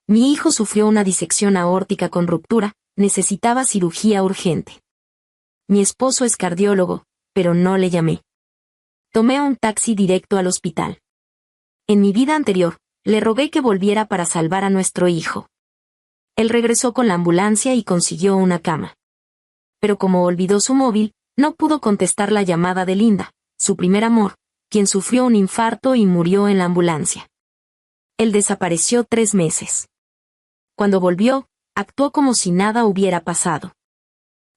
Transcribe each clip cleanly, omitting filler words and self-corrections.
Mi hijo sufrió una disección aórtica con ruptura, necesitaba cirugía urgente. Mi esposo es cardiólogo, pero no le llamé. Tomé un taxi directo al hospital. En mi vida anterior, le rogué que volviera para salvar a nuestro hijo. Él regresó con la ambulancia y consiguió una cama. Pero como olvidó su móvil, no pudo contestar la llamada de Linda, su primer amor, quien sufrió un infarto y murió en la ambulancia. Él desapareció 3 meses. Cuando volvió, actuó como si nada hubiera pasado.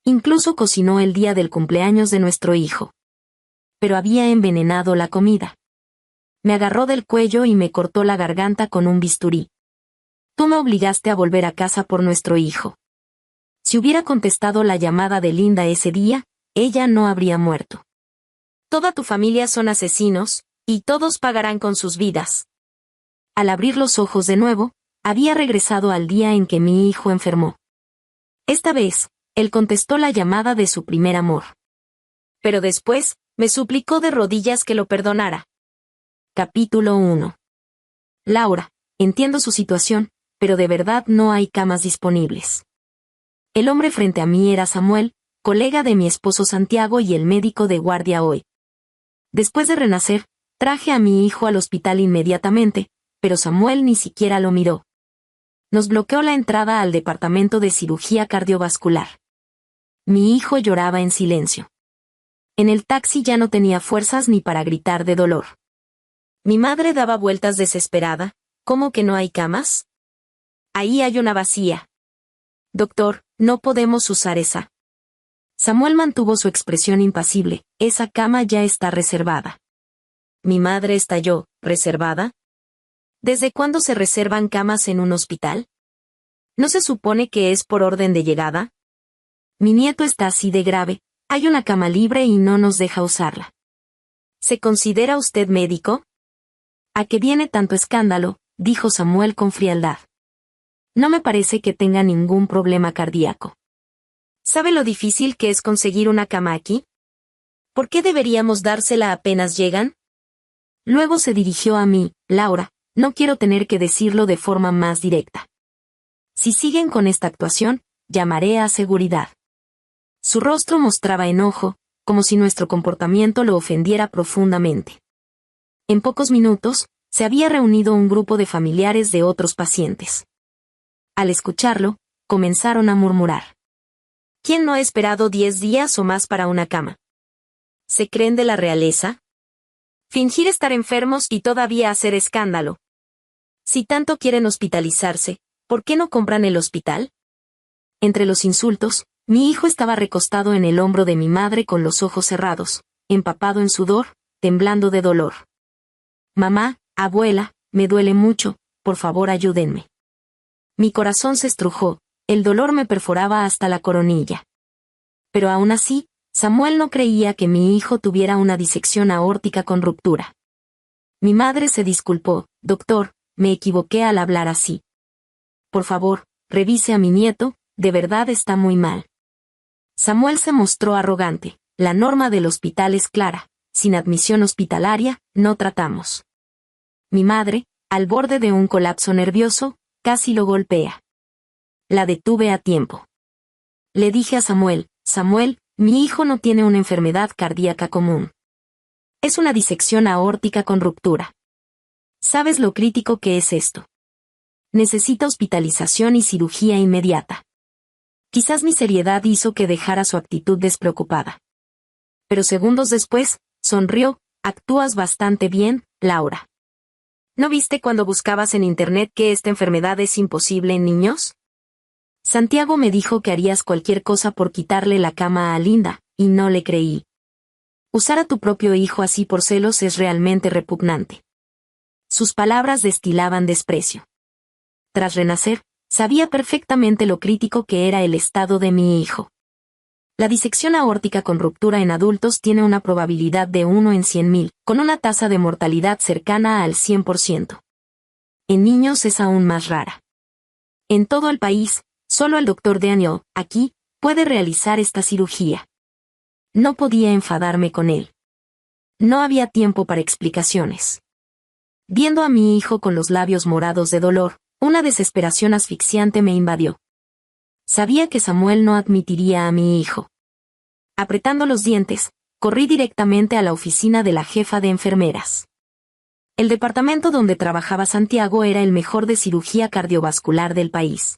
Incluso cocinó el día del cumpleaños de nuestro hijo. Pero había envenenado la comida. Me agarró del cuello y me cortó la garganta con un bisturí. Tú me obligaste a volver a casa por nuestro hijo. Si hubiera contestado la llamada de Linda ese día, ella no habría muerto. Toda tu familia son asesinos, y todos pagarán con sus vidas. Al abrir los ojos de nuevo, había regresado al día en que mi hijo enfermó. Esta vez, él contestó la llamada de su primer amor. Pero después, me suplicó de rodillas que lo perdonara. Capítulo 1. Laura, entiendo su situación, pero de verdad no hay camas disponibles. El hombre frente a mí era Samuel, colega de mi esposo Santiago y el médico de guardia hoy. Después de renacer, traje a mi hijo al hospital inmediatamente, pero Samuel ni siquiera lo miró. Nos bloqueó la entrada al departamento de cirugía cardiovascular. Mi hijo lloraba en silencio. En el taxi ya no tenía fuerzas ni para gritar de dolor. Mi madre daba vueltas desesperada. ¿Cómo que no hay camas? Ahí hay una vacía. Doctor, no podemos usar esa. Samuel mantuvo su expresión impasible. Esa cama ya está reservada. Mi madre estalló. ¿Reservada? ¿Desde cuándo se reservan camas en un hospital? ¿No se supone que es por orden de llegada? Mi nieto está así de grave. Hay una cama libre y no nos deja usarla. ¿Se considera usted médico? ¿A qué viene tanto escándalo?, dijo Samuel con frialdad. No me parece que tenga ningún problema cardíaco. ¿Sabe lo difícil que es conseguir una cama aquí? ¿Por qué deberíamos dársela apenas llegan? Luego se dirigió a mí. Laura, no quiero tener que decirlo de forma más directa. Si siguen con esta actuación, llamaré a seguridad. Su rostro mostraba enojo, como si nuestro comportamiento lo ofendiera profundamente. En pocos minutos, se había reunido un grupo de familiares de otros pacientes. Al escucharlo, comenzaron a murmurar. ¿Quién no ha esperado 10 días o más para una cama? ¿Se creen de la realeza? Fingir estar enfermos y todavía hacer escándalo. Si tanto quieren hospitalizarse, ¿por qué no compran el hospital? Entre los insultos, mi hijo estaba recostado en el hombro de mi madre con los ojos cerrados, empapado en sudor, temblando de dolor. Mamá, abuela, me duele mucho, por favor ayúdenme. Mi corazón se estrujó, el dolor me perforaba hasta la coronilla. Pero aún así, Samuel no creía que mi hijo tuviera una disección aórtica con ruptura. Mi madre se disculpó. Doctor, me equivoqué al hablar así. Por favor, revise a mi nieto, de verdad está muy mal. Samuel se mostró arrogante. La norma del hospital es clara. Sin admisión hospitalaria, no tratamos. Mi madre, al borde de un colapso nervioso, casi lo golpea. La detuve a tiempo. Le dije a Samuel, Samuel, mi hijo no tiene una enfermedad cardíaca común. Es una disección aórtica con ruptura. ¿Sabes lo crítico que es esto? Necesita hospitalización y cirugía inmediata. Quizás mi seriedad hizo que dejara su actitud despreocupada. Pero segundos después, sonrió. Actúas bastante bien, Laura. ¿No viste cuando buscabas en internet que esta enfermedad es imposible en niños? Santiago me dijo que harías cualquier cosa por quitarle la cama a Linda, y no le creí. Usar a tu propio hijo así por celos es realmente repugnante. Sus palabras destilaban desprecio. Tras renacer, sabía perfectamente lo crítico que era el estado de mi hijo. La disección aórtica con ruptura en adultos tiene una probabilidad de 1 en 100.000, con una tasa de mortalidad cercana al 100%. En niños es aún más rara. En todo el país, solo el Dr. Daniel, aquí, puede realizar esta cirugía. No podía enfadarme con él. No había tiempo para explicaciones. Viendo a mi hijo con los labios morados de dolor, Una desesperación asfixiante me invadió. Sabía que Samuel no admitiría a mi hijo. Apretando los dientes, corrí directamente a la oficina de la jefa de enfermeras. El departamento donde trabajaba Santiago era el mejor de cirugía cardiovascular del país.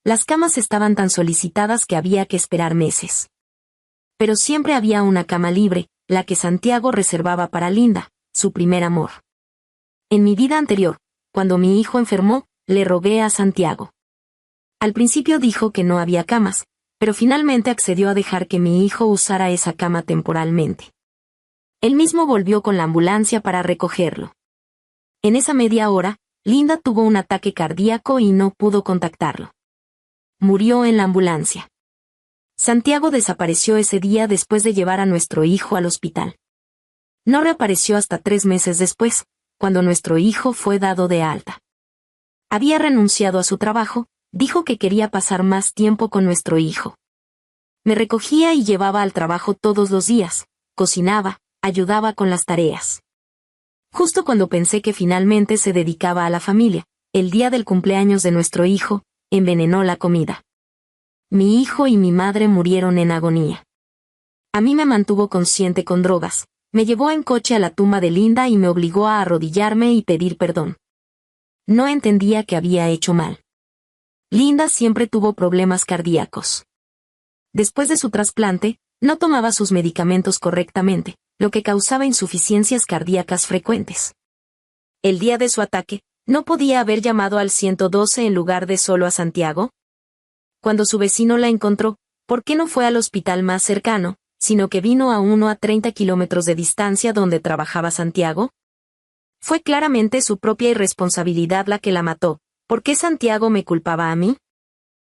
Las camas estaban tan solicitadas que había que esperar meses. Pero siempre había una cama libre, la que Santiago reservaba para Linda, su primer amor. En mi vida anterior, cuando mi hijo enfermó, le rogué a Santiago. Al principio dijo que no había camas, pero finalmente accedió a dejar que mi hijo usara esa cama temporalmente. Él mismo volvió con la ambulancia para recogerlo. En esa media hora, Linda tuvo un ataque cardíaco y no pudo contactarlo. Murió en la ambulancia. Santiago desapareció ese día después de llevar a nuestro hijo al hospital. No reapareció hasta 3 meses después, cuando nuestro hijo fue dado de alta. Había renunciado a su trabajo, dijo que quería pasar más tiempo con nuestro hijo. Me recogía y llevaba al trabajo todos los días, cocinaba, ayudaba con las tareas. Justo cuando pensé que finalmente se dedicaba a la familia, el día del cumpleaños de nuestro hijo, envenenó la comida. Mi hijo y mi madre murieron en agonía. A mí me mantuvo consciente con drogas, me llevó en coche a la tumba de Linda y me obligó a arrodillarme y pedir perdón. No entendía que había hecho mal. Linda siempre tuvo problemas cardíacos. Después de su trasplante, no tomaba sus medicamentos correctamente, lo que causaba insuficiencias cardíacas frecuentes. El día de su ataque, ¿no podía haber llamado al 112 en lugar de solo a Santiago? Cuando su vecino la encontró, ¿por qué no fue al hospital más cercano, sino que vino a uno a 30 kilómetros de distancia donde trabajaba Santiago? Fue claramente su propia irresponsabilidad la que la mató. ¿Por qué Santiago me culpaba a mí?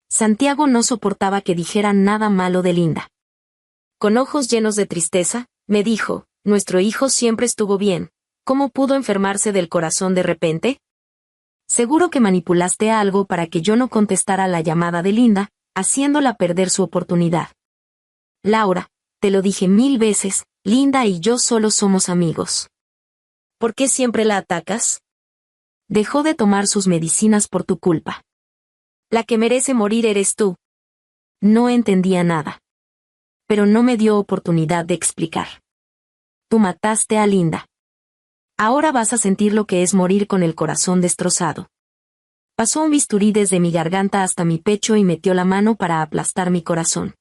Santiago no soportaba que dijeran nada malo de Linda. Con ojos llenos de tristeza, me dijo, nuestro hijo siempre estuvo bien, ¿cómo pudo enfermarse del corazón de repente? Seguro que manipulaste algo para que yo no contestara la llamada de Linda, haciéndola perder su oportunidad. Laura, te lo dije 1000 veces, Linda y yo solo somos amigos. ¿Por qué siempre la atacas? Dejó de tomar sus medicinas por tu culpa. La que merece morir eres tú. No entendía nada. Pero no me dio oportunidad de explicar. Tú mataste a Linda. Ahora vas a sentir lo que es morir con el corazón destrozado. Pasó un bisturí desde mi garganta hasta mi pecho y metió la mano para aplastar mi corazón.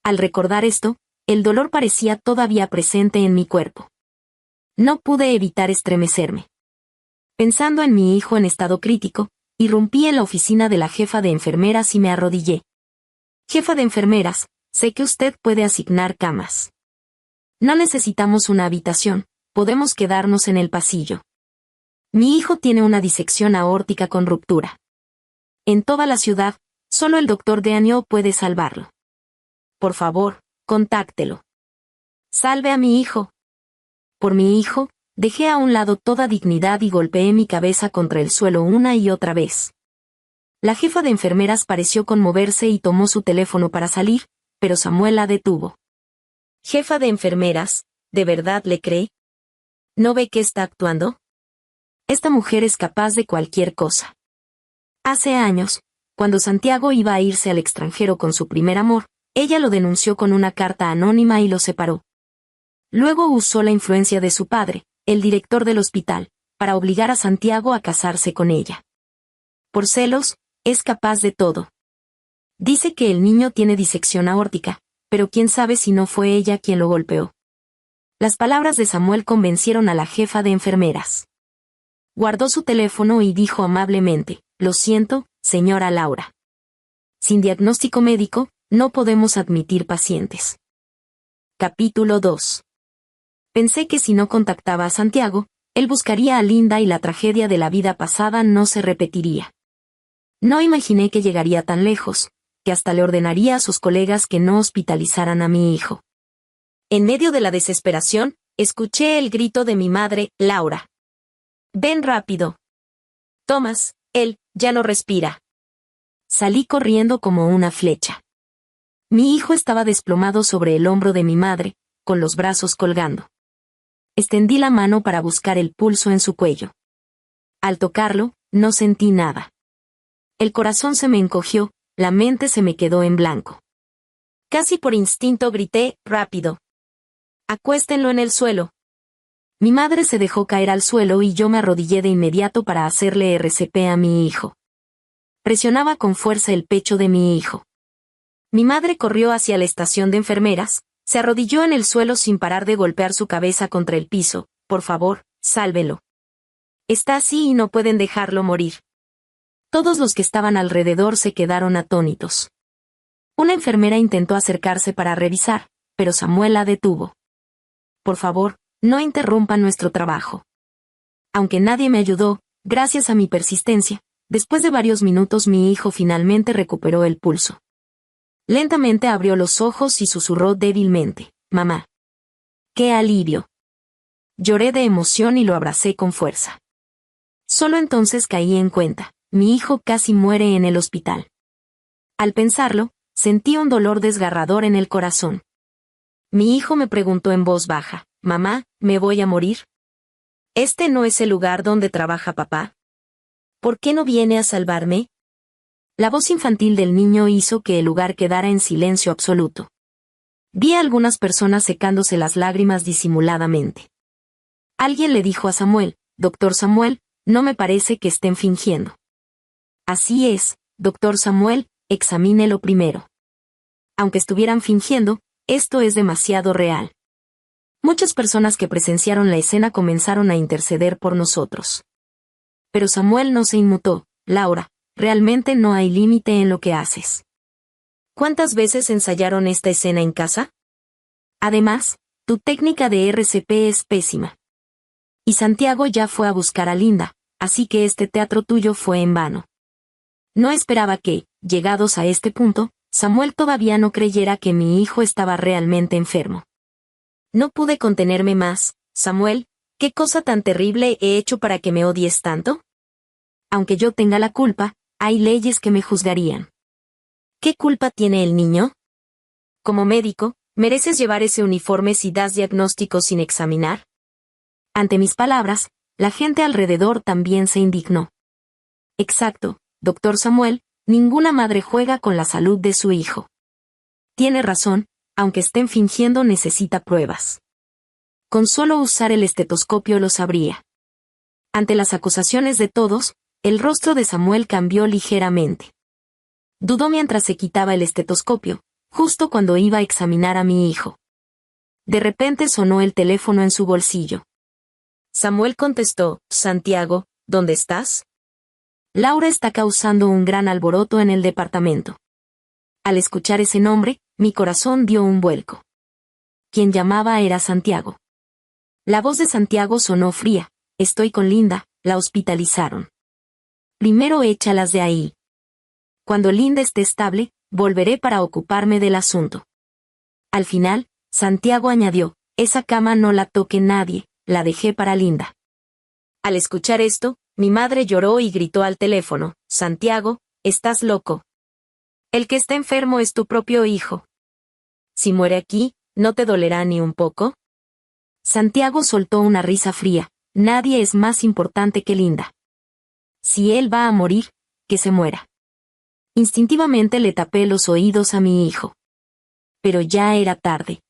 Al recordar esto, el dolor parecía todavía presente en mi cuerpo. No pude evitar estremecerme. Pensando en mi hijo en estado crítico, irrumpí en la oficina de la jefa de enfermeras y me arrodillé. Jefa de enfermeras, sé que usted puede asignar camas. No necesitamos una habitación, podemos quedarnos en el pasillo. Mi hijo tiene una disección aórtica con ruptura. En toda la ciudad, solo el doctor Daniel puede salvarlo. Por favor, contáctelo. Salve a mi hijo. Por mi hijo, dejé a un lado toda dignidad y golpeé mi cabeza contra el suelo una y otra vez. La jefa de enfermeras pareció conmoverse y tomó su teléfono para salir, pero Samuel la detuvo. Jefa de enfermeras, ¿de verdad le cree? ¿No ve que está actuando? Esta mujer es capaz de cualquier cosa. Hace años, cuando Santiago iba a irse al extranjero con su primer amor, ella lo denunció con una carta anónima y lo separó. Luego usó la influencia de su padre, el director del hospital, para obligar a Santiago a casarse con ella. Por celos, es capaz de todo. Dice que el niño tiene disección aórtica, pero quién sabe si no fue ella quien lo golpeó. Las palabras de Samuel convencieron a la jefa de enfermeras. Guardó su teléfono y dijo amablemente, lo siento, señora Laura. Sin diagnóstico médico, no podemos admitir pacientes. Capítulo 2. Pensé que si no contactaba a Santiago, él buscaría a Linda y la tragedia de la vida pasada no se repetiría. No imaginé que llegaría tan lejos, que hasta le ordenaría a sus colegas que no hospitalizaran a mi hijo. En medio de la desesperación, escuché el grito de mi madre, Laura. Ven rápido. Tomás, él, ya no respira. Salí corriendo como una flecha. Mi hijo estaba desplomado sobre el hombro de mi madre, con los brazos colgando. Extendí la mano para buscar el pulso en su cuello. Al tocarlo, no sentí nada. El corazón se me encogió, la mente se me quedó en blanco. Casi por instinto grité, rápido. Acuéstenlo en el suelo. Mi madre se dejó caer al suelo y yo me arrodillé de inmediato para hacerle RCP a mi hijo. Presionaba con fuerza el pecho de mi hijo. Mi madre corrió hacia la estación de enfermeras, se arrodilló en el suelo sin parar de golpear su cabeza contra el piso. Por favor, sálvelo. Está así y no pueden dejarlo morir. Todos los que estaban alrededor se quedaron atónitos. Una enfermera intentó acercarse para revisar, pero Samuel la detuvo. Por favor, no interrumpan nuestro trabajo. Aunque nadie me ayudó, gracias a mi persistencia, después de varios minutos mi hijo finalmente recuperó el pulso. Lentamente abrió los ojos y susurró débilmente, «Mamá». ¡Qué alivio! Lloré de emoción y lo abracé con fuerza. Solo entonces caí en cuenta, mi hijo casi muere en el hospital. Al pensarlo, sentí un dolor desgarrador en el corazón. Mi hijo me preguntó en voz baja, «Mamá, ¿me voy a morir? ¿Este no es el lugar donde trabaja papá? ¿Por qué no viene a salvarme?». La voz infantil del niño hizo que el lugar quedara en silencio absoluto. Vi a algunas personas secándose las lágrimas disimuladamente. Alguien le dijo a Samuel, «Doctor Samuel, no me parece que estén fingiendo». «Así es, doctor Samuel, examínelo primero». Aunque estuvieran fingiendo, esto es demasiado real. Muchas personas que presenciaron la escena comenzaron a interceder por nosotros. Pero Samuel no se inmutó. «Laura, realmente no hay límite en lo que haces». ¿Cuántas veces ensayaron esta escena en casa? Además, tu técnica de RCP es pésima. Y Santiago ya fue a buscar a Linda, así que este teatro tuyo fue en vano. No esperaba que, llegados a este punto, Samuel todavía no creyera que mi hijo estaba realmente enfermo. No pude contenerme más. «Samuel, ¿qué cosa tan terrible he hecho para que me odies tanto? Aunque yo tenga la culpa, hay leyes que me juzgarían». ¿Qué culpa tiene el niño? Como médico, ¿mereces llevar ese uniforme si das diagnósticos sin examinar? Ante mis palabras, la gente alrededor también se indignó. Exacto, doctor Samuel, ninguna madre juega con la salud de su hijo. Tiene razón, aunque estén fingiendo necesita pruebas. Con solo usar el estetoscopio lo sabría. Ante las acusaciones de todos, el rostro de Samuel cambió ligeramente. Dudó mientras se quitaba el estetoscopio, justo cuando iba a examinar a mi hijo. De repente sonó el teléfono en su bolsillo. Samuel contestó, «Santiago, ¿dónde estás?». Laura está causando un gran alboroto en el departamento. Al escuchar ese nombre, mi corazón dio un vuelco. Quien llamaba era Santiago. La voz de Santiago sonó fría. «Estoy con Linda, la hospitalizaron. Primero échalas de ahí. Cuando Linda esté estable, volveré para ocuparme del asunto». Al final, Santiago añadió, «Esa cama no la toque nadie, la dejé para Linda». Al escuchar esto, mi madre lloró y gritó al teléfono, «Santiago, estás loco. El que está enfermo es tu propio hijo. Si muere aquí, ¿no te dolerá ni un poco?». Santiago soltó una risa fría, «Nadie es más importante que Linda. Si él va a morir, que se muera». Instintivamente le tapé los oídos a mi hijo. Pero ya era tarde.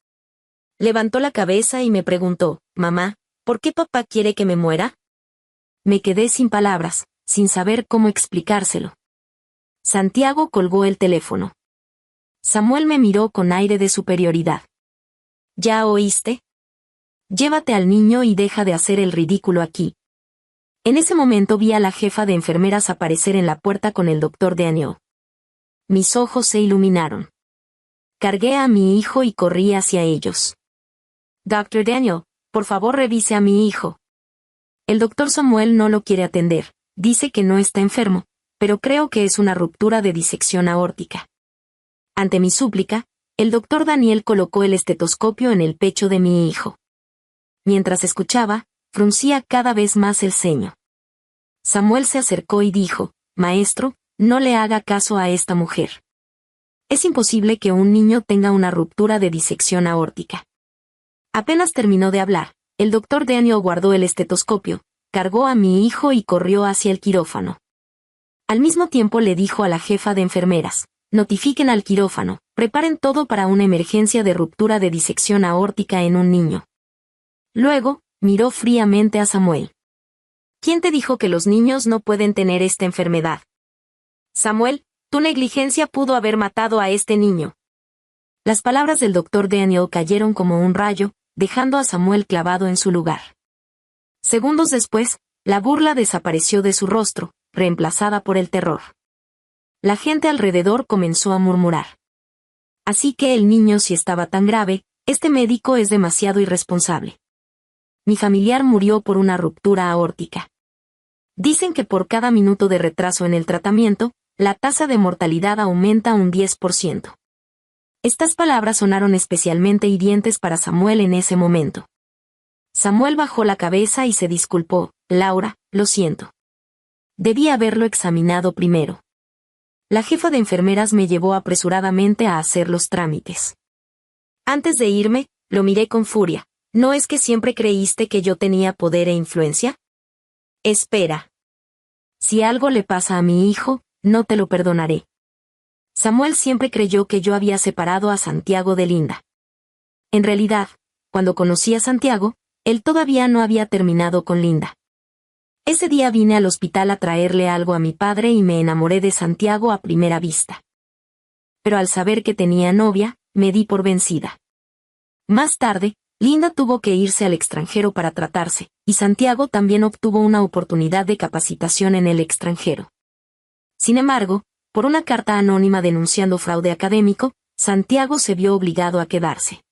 Levantó la cabeza y me preguntó, «Mamá, ¿por qué papá quiere que me muera?». Me quedé sin palabras, sin saber cómo explicárselo. Santiago colgó el teléfono. Samuel me miró con aire de superioridad. «¿Ya oíste? Llévate al niño y deja de hacer el ridículo aquí». En ese momento vi a la jefa de enfermeras aparecer en la puerta con el doctor Daniel. Mis ojos se iluminaron. Cargué a mi hijo y corrí hacia ellos. «Dr. Daniel, por favor revise a mi hijo». El doctor Samuel no lo quiere atender, dice que no está enfermo, pero creo que es una ruptura de disección aórtica. Ante mi súplica, el doctor Daniel colocó el estetoscopio en el pecho de mi hijo. Mientras escuchaba, fruncía cada vez más el ceño. Samuel se acercó y dijo, «Maestro, no le haga caso a esta mujer. Es imposible que un niño tenga una ruptura de disección aórtica». Apenas terminó de hablar, el doctor Daniel guardó el estetoscopio, cargó a mi hijo y corrió hacia el quirófano. Al mismo tiempo le dijo a la jefa de enfermeras: notifiquen al quirófano, preparen todo para una emergencia de ruptura de disección aórtica en un niño. Luego, miró fríamente a Samuel. ¿Quién te dijo que los niños no pueden tener esta enfermedad? Samuel, tu negligencia pudo haber matado a este niño. Las palabras del doctor Daniel cayeron como un rayo, dejando a Samuel clavado en su lugar. Segundos después, la burla desapareció de su rostro, reemplazada por el terror. La gente alrededor comenzó a murmurar. Así que el niño si estaba tan grave, este médico es demasiado irresponsable. Mi familiar murió por una ruptura aórtica. Dicen que por cada minuto de retraso en el tratamiento, la tasa de mortalidad aumenta un 10%. Estas palabras sonaron especialmente hirientes para Samuel en ese momento. Samuel bajó la cabeza y se disculpó: Laura, lo siento. Debí haberlo examinado primero. La jefa de enfermeras me llevó apresuradamente a hacer los trámites. Antes de irme, lo miré con furia. ¿No es que siempre creíste que yo tenía poder e influencia? Espera. Si algo le pasa a mi hijo, no te lo perdonaré. Samuel siempre creyó que yo había separado a Santiago de Linda. En realidad, cuando conocí a Santiago, él todavía no había terminado con Linda. Ese día vine al hospital a traerle algo a mi padre y me enamoré de Santiago a primera vista. Pero al saber que tenía novia, me di por vencida. Más tarde, Linda tuvo que irse al extranjero para tratarse, y Santiago también obtuvo una oportunidad de capacitación en el extranjero. Sin embargo, por una carta anónima denunciando fraude académico, Santiago se vio obligado a quedarse.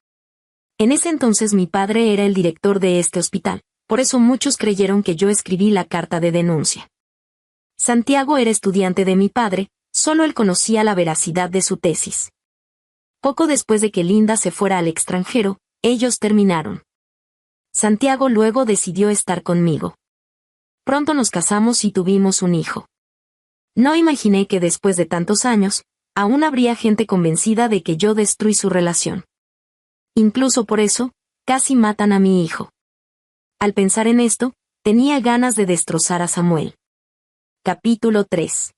En ese entonces mi padre era el director de este hospital, por eso muchos creyeron que yo escribí la carta de denuncia. Santiago era estudiante de mi padre, solo él conocía la veracidad de su tesis. Poco después de que Linda se fuera al extranjero, ellos terminaron. Santiago luego decidió estar conmigo. Pronto nos casamos y tuvimos un hijo. No imaginé que después de tantos años, aún habría gente convencida de que yo destruí su relación. Incluso por eso, casi matan a mi hijo. Al pensar en esto, tenía ganas de destrozar a Samuel. Capítulo 3.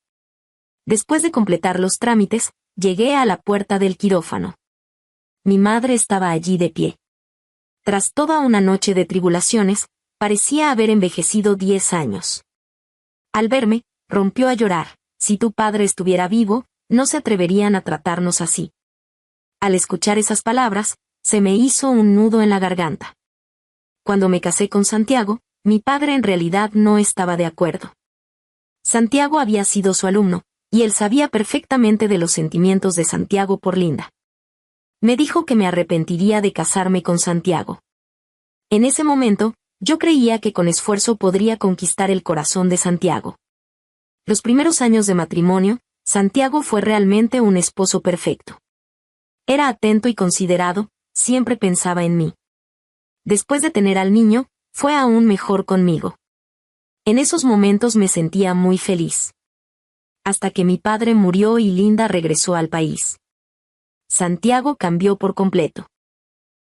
Después de completar los trámites, llegué a la puerta del quirófano. Mi madre estaba allí de pie. Tras toda una noche de tribulaciones, parecía haber envejecido 10 años. Al verme, rompió a llorar. Si tu padre estuviera vivo, no se atreverían a tratarnos así. Al escuchar esas palabras, se me hizo un nudo en la garganta. Cuando me casé con Santiago, mi padre en realidad no estaba de acuerdo. Santiago había sido su alumno, y él sabía perfectamente de los sentimientos de Santiago por Linda. Me dijo que me arrepentiría de casarme con Santiago. En ese momento, yo creía que con esfuerzo podría conquistar el corazón de Santiago. Los primeros años de matrimonio, Santiago fue realmente un esposo perfecto. Era atento y considerado, siempre pensaba en mí. Después de tener al niño, fue aún mejor conmigo. En esos momentos me sentía muy feliz. Hasta que mi padre murió y Linda regresó al país. Santiago cambió por completo.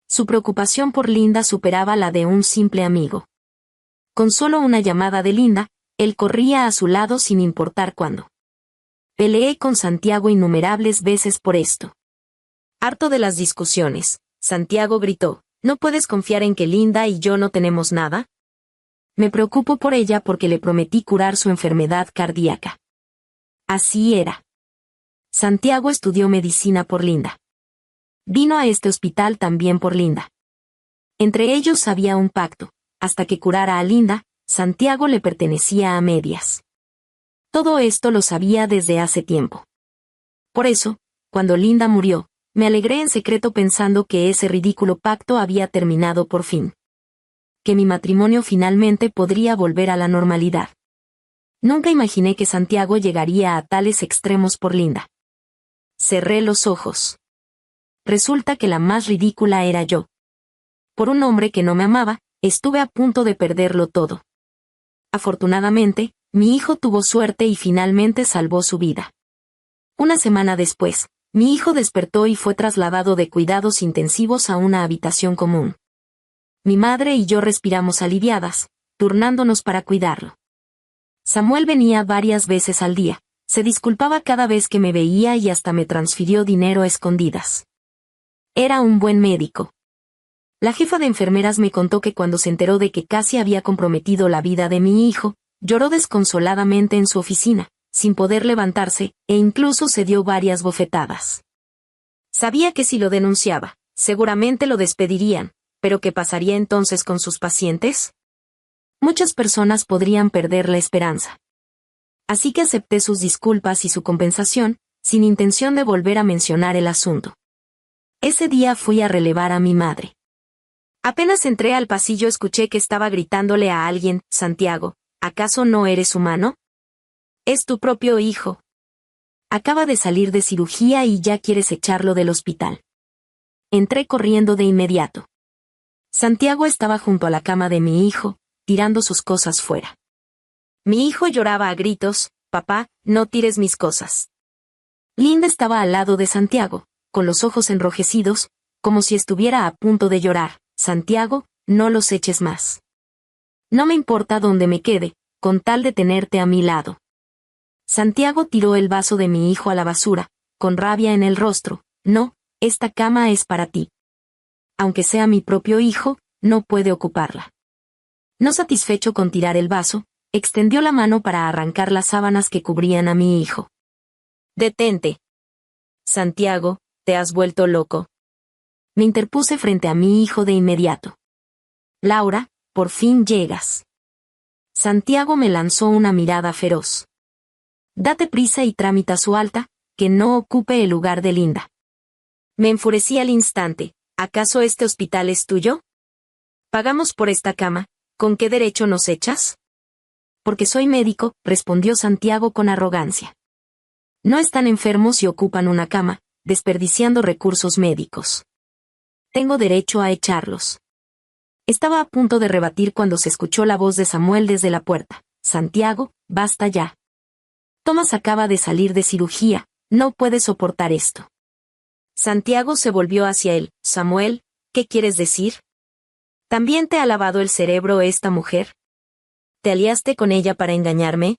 Su preocupación por Linda superaba la de un simple amigo. Con solo una llamada de Linda, él corría a su lado sin importar cuándo. Peleé con Santiago innumerables veces por esto. Harto de las discusiones, Santiago gritó: ¿no puedes confiar en que Linda y yo no tenemos nada? Me preocupo por ella porque le prometí curar su enfermedad cardíaca. Así era. Santiago estudió medicina por Linda. Vino a este hospital también por Linda. Entre ellos había un pacto: hasta que curara a Linda, Santiago le pertenecía a medias. Todo esto lo sabía desde hace tiempo. Por eso, cuando Linda murió, me alegré en secreto pensando que ese ridículo pacto había terminado por fin. Que mi matrimonio finalmente podría volver a la normalidad. Nunca imaginé que Santiago llegaría a tales extremos por Linda. Cerré los ojos. Resulta que la más ridícula era yo. Por un hombre que no me amaba, estuve a punto de perderlo todo. Afortunadamente, mi hijo tuvo suerte y finalmente salvó su vida. Una semana después, mi hijo despertó y fue trasladado de cuidados intensivos a una habitación común. Mi madre y yo respiramos aliviadas, turnándonos para cuidarlo. Samuel venía varias veces al día, se disculpaba cada vez que me veía y hasta me transfirió dinero a escondidas. Era un buen médico. La jefa de enfermeras me contó que cuando se enteró de que casi había comprometido la vida de mi hijo, lloró desconsoladamente en su oficina, sin poder levantarse, e incluso se dio varias bofetadas. Sabía que si lo denunciaba, seguramente lo despedirían, pero ¿qué pasaría entonces con sus pacientes? Muchas personas podrían perder la esperanza. Así que acepté sus disculpas y su compensación, sin intención de volver a mencionar el asunto. Ese día fui a relevar a mi madre. Apenas entré al pasillo escuché que estaba gritándole a alguien: Santiago, ¿acaso no eres humano? Es tu propio hijo. Acaba de salir de cirugía y ya quieres echarlo del hospital. Entré corriendo de inmediato. Santiago estaba junto a la cama de mi hijo, tirando sus cosas fuera. Mi hijo lloraba a gritos: papá, no tires mis cosas. Linda estaba al lado de Santiago, con los ojos enrojecidos, como si estuviera a punto de llorar. Santiago, no los eches más. No me importa dónde me quede, con tal de tenerte a mi lado. Santiago tiró el vaso de mi hijo a la basura, con rabia en el rostro. No, esta cama es para ti. Aunque sea mi propio hijo, no puede ocuparla. No satisfecho con tirar el vaso, extendió la mano para arrancar las sábanas que cubrían a mi hijo. Detente. Santiago, ¿te has vuelto loco? Me interpuse frente a mi hijo de inmediato. Laura, por fin llegas. Santiago me lanzó una mirada feroz. Date prisa y tramita su alta, que no ocupe el lugar de Linda. Me enfurecí al instante. ¿Acaso este hospital es tuyo? Pagamos por esta cama, ¿con qué derecho nos echas? Porque soy médico, respondió Santiago con arrogancia. No están enfermos y ocupan una cama, desperdiciando recursos médicos. Tengo derecho a echarlos. Estaba a punto de rebatir cuando se escuchó la voz de Samuel desde la puerta. Santiago, basta ya. Tomás acaba de salir de cirugía, no puede soportar esto. Santiago se volvió hacia él. Samuel, ¿qué quieres decir? ¿También te ha lavado el cerebro esta mujer? ¿Te aliaste con ella para engañarme?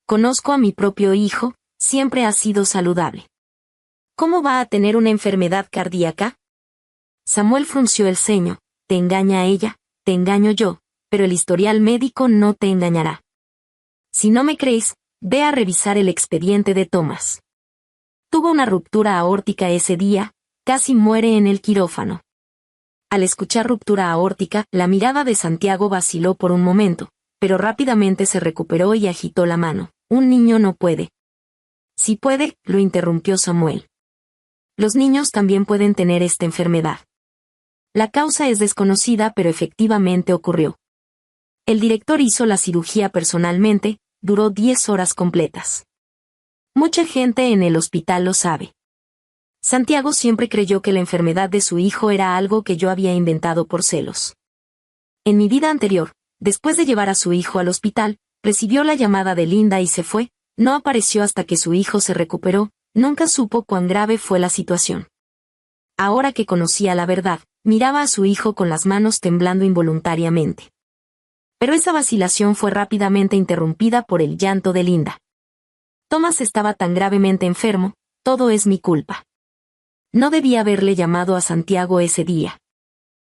Conozco a mi propio hijo, siempre ha sido saludable. ¿Cómo va a tener una enfermedad cardíaca? Samuel frunció el ceño. Te engaña ella, te engaño yo, pero el historial médico no te engañará. Si no me crees, ve a revisar el expediente de Tomás. Tuvo una ruptura aórtica ese día, casi muere en el quirófano. Al escuchar ruptura aórtica, la mirada de Santiago vaciló por un momento, pero rápidamente se recuperó y agitó la mano. Un niño no puede. Sí puede, lo interrumpió Samuel. Los niños también pueden tener esta enfermedad. La causa es desconocida, pero efectivamente ocurrió. El director hizo la cirugía personalmente, duró 10 horas completas. Mucha gente en el hospital lo sabe. Santiago siempre creyó que la enfermedad de su hijo era algo que yo había inventado por celos. En mi vida anterior, después de llevar a su hijo al hospital, recibió la llamada de Linda y se fue, no apareció hasta que su hijo se recuperó, nunca supo cuán grave fue la situación. Ahora que conocía la verdad, miraba a su hijo con las manos temblando involuntariamente. Pero esa vacilación fue rápidamente interrumpida por el llanto de Linda. Tomás estaba tan gravemente enfermo, todo es mi culpa. No debía haberle llamado a Santiago ese día.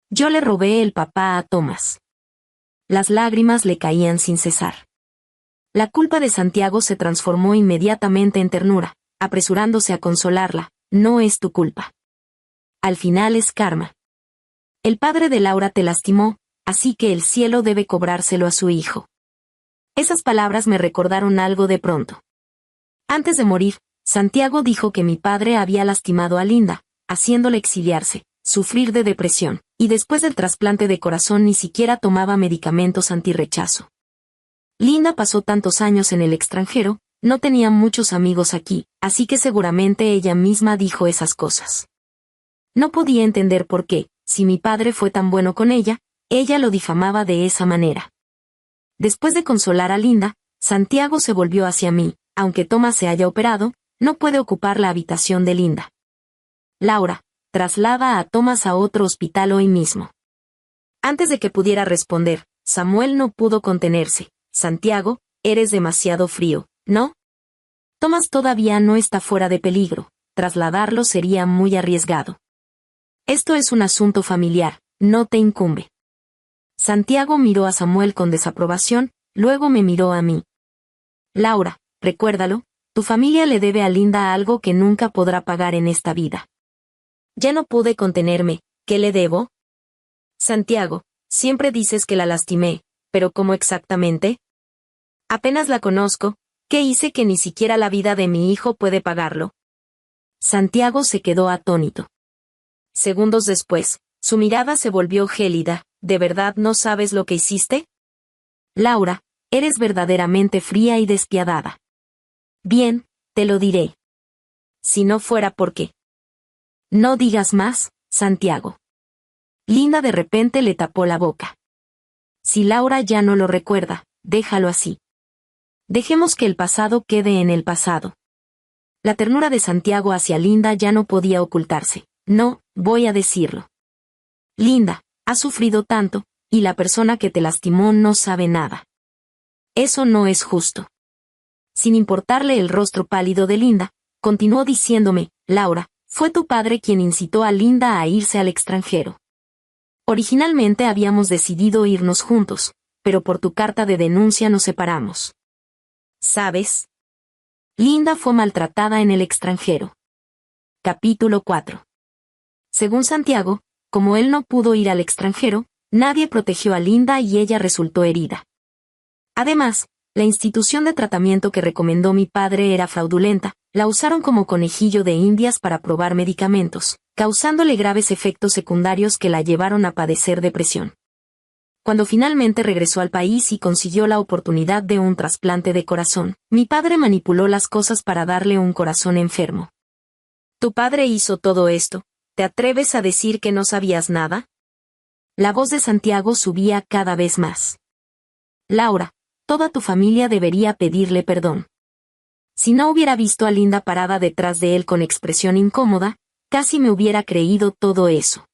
Yo le robé el papá a Tomás. Las lágrimas le caían sin cesar. La culpa de Santiago se transformó inmediatamente en ternura, apresurándose a consolarla. No es tu culpa. Al final es karma. El padre de Laura te lastimó, así que el cielo debe cobrárselo a su hijo. Esas palabras me recordaron algo de pronto. Antes de morir, Santiago dijo que mi padre había lastimado a Linda, haciéndole exiliarse, sufrir de depresión, y después del trasplante de corazón ni siquiera tomaba medicamentos antirrechazo. Linda pasó tantos años en el extranjero, no tenía muchos amigos aquí, así que seguramente ella misma dijo esas cosas. No podía entender por qué, si mi padre fue tan bueno con ella lo difamaba de esa manera. Después de consolar a Linda, Santiago se volvió hacia mí. Aunque Tomás se haya operado, no puede ocupar la habitación de Linda. Laura, traslada a Tomás a otro hospital hoy mismo. Antes de que pudiera responder, Samuel no pudo contenerse. Santiago, eres demasiado frío, ¿no? Tomás todavía no está fuera de peligro. Trasladarlo sería muy arriesgado. Esto es un asunto familiar, no te incumbe. Santiago miró a Samuel con desaprobación, luego me miró a mí. Laura, recuérdalo, tu familia le debe a Linda algo que nunca podrá pagar en esta vida. Ya no pude contenerme. ¿Qué le debo? Santiago, siempre dices que la lastimé, pero ¿cómo exactamente? Apenas la conozco, ¿qué hice que ni siquiera la vida de mi hijo puede pagarlo? Santiago se quedó atónito. Segundos después, su mirada se volvió gélida. ¿De verdad no sabes lo que hiciste? Laura, eres verdaderamente fría y despiadada. Bien, te lo diré. Si no fuera por qué. No digas más, Santiago. Linda de repente le tapó la boca. Si Laura ya no lo recuerda, déjalo así. Dejemos que el pasado quede en el pasado. La ternura de Santiago hacia Linda ya no podía ocultarse. No, voy a decirlo. Linda, has sufrido tanto, y la persona que te lastimó no sabe nada. Eso no es justo. Sin importarle el rostro pálido de Linda, continuó diciéndome, Laura, fue tu padre quien incitó a Linda a irse al extranjero. Originalmente habíamos decidido irnos juntos, pero por tu carta de denuncia nos separamos. ¿Sabes? Linda fue maltratada en el extranjero. Capítulo 4. Según Santiago, como él no pudo ir al extranjero, nadie protegió a Linda y ella resultó herida. Además, la institución de tratamiento que recomendó mi padre era fraudulenta, la usaron como conejillo de indias para probar medicamentos, causándole graves efectos secundarios que la llevaron a padecer depresión. Cuando finalmente regresó al país y consiguió la oportunidad de un trasplante de corazón, mi padre manipuló las cosas para darle un corazón enfermo. ¿Tu padre hizo todo esto? ¿Te atreves a decir que no sabías nada? La voz de Santiago subía cada vez más. Laura, toda tu familia debería pedirle perdón. Si no hubiera visto a Linda parada detrás de él con expresión incómoda, casi me hubiera creído todo eso.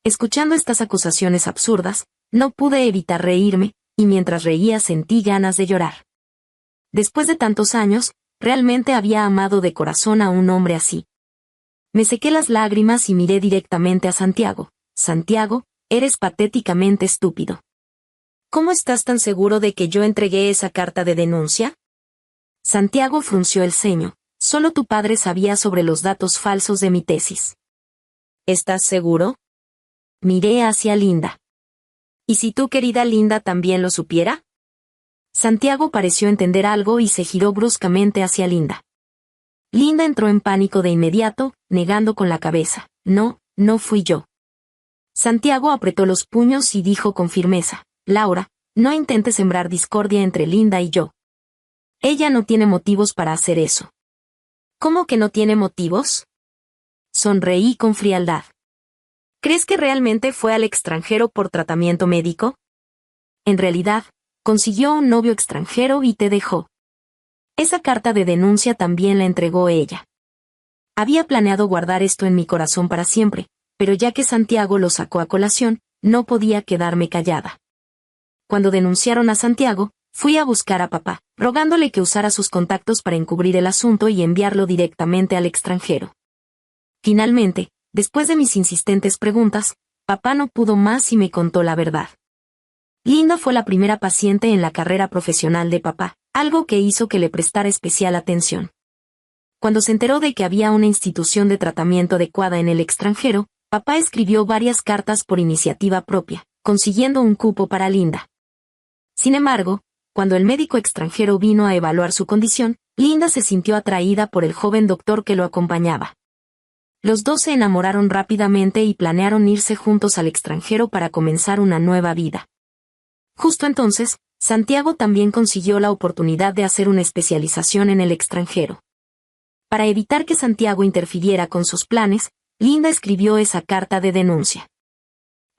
Escuchando estas acusaciones absurdas, no pude evitar reírme, y mientras reía sentí ganas de llorar. Después de tantos años, realmente había amado de corazón a un hombre así. Me sequé las lágrimas y miré directamente a Santiago. Santiago, eres patéticamente estúpido. ¿Cómo estás tan seguro de que yo entregué esa carta de denuncia? Santiago frunció el ceño. Solo tu padre sabía sobre los datos falsos de mi tesis. ¿Estás seguro? Miré hacia Linda. ¿Y si tu querida Linda también lo supiera? Santiago pareció entender algo y se giró bruscamente hacia Linda. Linda entró en pánico de inmediato, negando con la cabeza. No, no fui yo. Santiago apretó los puños y dijo con firmeza. Laura, no intentes sembrar discordia entre Linda y yo. Ella no tiene motivos para hacer eso. ¿Cómo que no tiene motivos? Sonreí con frialdad. ¿Crees que realmente fue al extranjero por tratamiento médico? En realidad, consiguió un novio extranjero y te dejó. Esa carta de denuncia también la entregó ella. Había planeado guardar esto en mi corazón para siempre, pero ya que Santiago lo sacó a colación, no podía quedarme callada. Cuando denunciaron a Santiago, fui a buscar a papá, rogándole que usara sus contactos para encubrir el asunto y enviarlo directamente al extranjero. Finalmente, después de mis insistentes preguntas, papá no pudo más y me contó la verdad. Linda fue la primera paciente en la carrera profesional de papá, algo que hizo que le prestara especial atención. Cuando se enteró de que había una institución de tratamiento adecuada en el extranjero, papá escribió varias cartas por iniciativa propia, consiguiendo un cupo para Linda. Sin embargo, cuando el médico extranjero vino a evaluar su condición, Linda se sintió atraída por el joven doctor que lo acompañaba. Los dos se enamoraron rápidamente y planearon irse juntos al extranjero para comenzar una nueva vida. Justo entonces, Santiago también consiguió la oportunidad de hacer una especialización en el extranjero. Para evitar que Santiago interfiriera con sus planes, Linda escribió esa carta de denuncia.